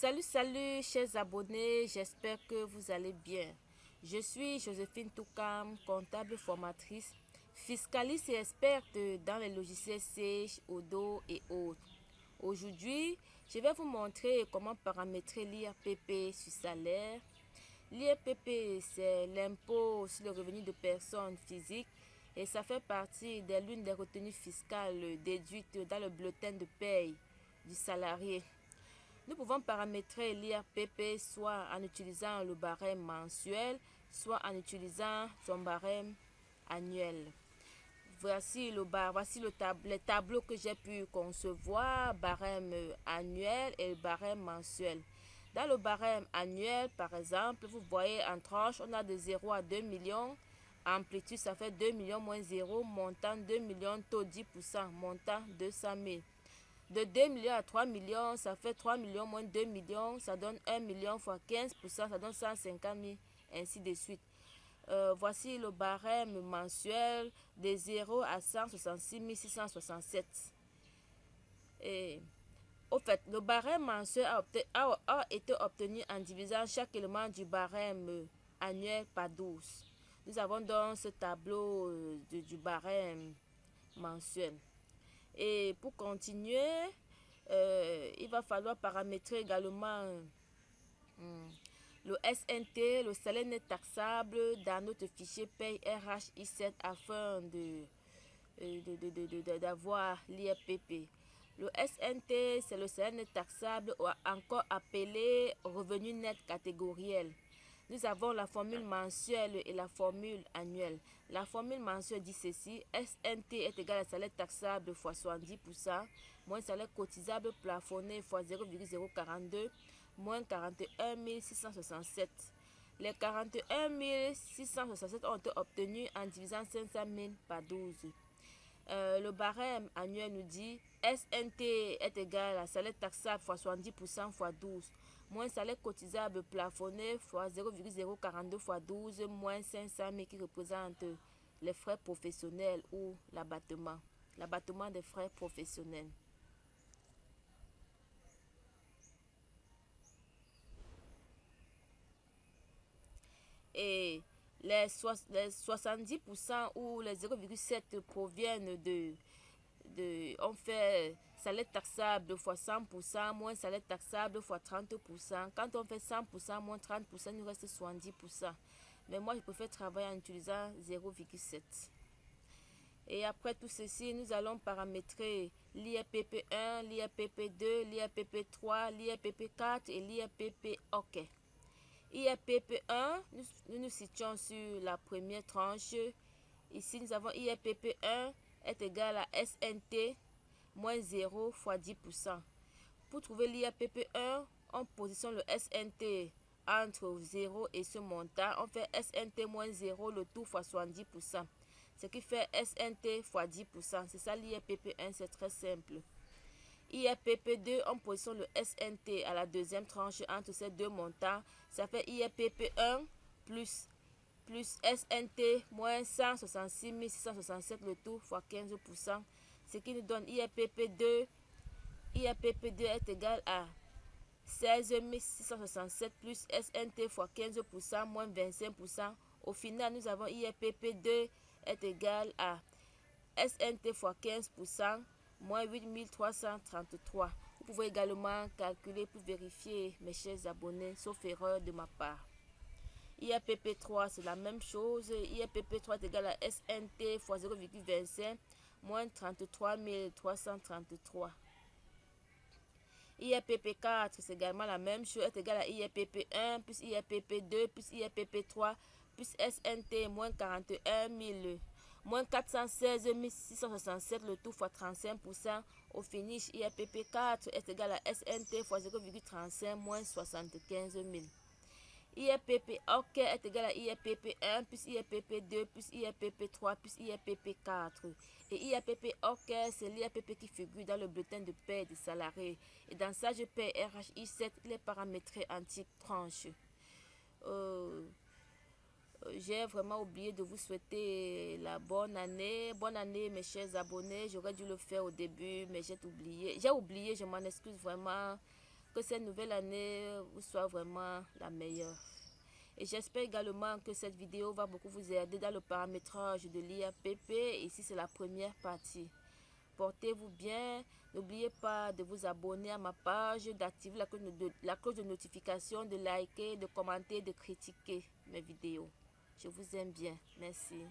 Salut chers abonnés, j'espère que vous allez bien. Je suis Joséphine Toukam, comptable formatrice, fiscaliste et experte dans les logiciels Sage, Odoo et autres. Aujourd'hui, je vais vous montrer comment paramétrer l'IRPP sur salaire. L'IRPP, c'est l'impôt sur le revenu de personnes physiques et ça fait partie de l'une des retenues fiscales déduites dans le bulletin de paye du salarié. Nous pouvons paramétrer l'IRPP soit en utilisant le barème mensuel, soit en utilisant son barème annuel. Voici les tableaux que j'ai pu concevoir, barème annuel et barème mensuel. Dans le barème annuel, par exemple, vous voyez en tranche, on a de 0 à 2 millions. Amplitude, ça fait 2 millions moins 0. Montant 2 millions, taux 10%, montant 200 000. De 2 millions à 3 millions, ça fait 3 millions moins 2 millions, ça donne 1 million fois 15%, ça donne 150 000, ainsi de suite. Voici le barème mensuel de 0 à 166 667. Et, au fait, le barème mensuel a été obtenu en divisant chaque élément du barème annuel par 12. Nous avons donc ce tableau du barème mensuel. Et pour continuer, il va falloir paramétrer également le SNT, le salaire net taxable, dans notre fichier paye RHI7 afin d'avoir l'IRPP. Le SNT, c'est le salaire net taxable, encore appelé revenu net catégoriel. Nous avons la formule mensuelle et la formule annuelle. La formule mensuelle dit ceci: SNT est égal à salaire taxable fois 70%, moins salaire cotisable plafonné fois 0,042, moins 41 667. Les 41 667 ont été obtenus en divisant 500 000 par 12. Le barème annuel nous dit SNT est égal à salaire taxable fois 70% fois 12, moins salaire cotisable plafonné fois 0,042 fois 12, moins 500 000 qui représente les frais professionnels ou l'abattement des frais professionnels. Et les 70% ou les 0,7 proviennent on fait salaire taxable fois 100%, moins salaire taxable fois 30%. Quand on fait 100% moins 30%, il nous reste 70%. Mais moi, je préfère travailler en utilisant 0,7. Et après tout ceci, nous allons paramétrer l'IRPP1, l'IRPP2, l'IRPP3, l'IRPP4 et l'IRPP OK. IRPP1, nous situons sur la première tranche. Ici, nous avons IRPP1 est égal à SNT moins 0 fois 10%. Pour trouver l'IRPP1, on positionne le SNT entre 0 et ce montant. On fait SNT moins 0, le tout fois 70%. Ce qui fait SNT fois 10%. C'est ça l'IRPP1, c'est très simple. IRPP2, on positionne le SNT à la deuxième tranche entre ces deux montants. Ça fait IRPP1 plus SNT moins 166 667, le tout fois 15%. Ce qui nous donne IRPP2. IRPP2 est égal à 16 667 plus SNT fois 15% moins 25%. Au final, nous avons IRPP2 est égal à SNT fois 15% moins 8333. Vous pouvez également calculer pour vérifier, mes chers abonnés, sauf erreur de ma part. IRPP3, c'est la même chose. IRPP3 est égal à SNT fois 0,25 moins 33 333. IRPP4, c'est également la même chose, est égal à IRPP1 plus IRPP2 plus IRPP3 plus SNT moins 41 000 moins 416 667, le tout fois 35%. Au finish, IRPP4 est égal à SNT fois 0,35 moins 75 000. IRPP OK est égal à IRPP1 plus IRPP2 plus IRPP3 plus IRPP4. Et IRPP OK, c'est l'IRPP qui figure dans le bulletin de paie des salariés. Et dans ça, je paie RHI7, il est paramétré en type tranche. J'ai vraiment oublié de vous souhaiter la bonne année. Bonne année, mes chers abonnés. J'aurais dû le faire au début, mais j'ai oublié. Je m'en excuse vraiment. Que cette nouvelle année vous soit vraiment la meilleure. Et j'espère également que cette vidéo va beaucoup vous aider dans le paramétrage de l'IAPP. Ici, c'est la première partie. Portez-vous bien. N'oubliez pas de vous abonner à ma page, d'activer la cloche de notification, de liker, de commenter, de critiquer mes vidéos. Je vous aime bien. Merci.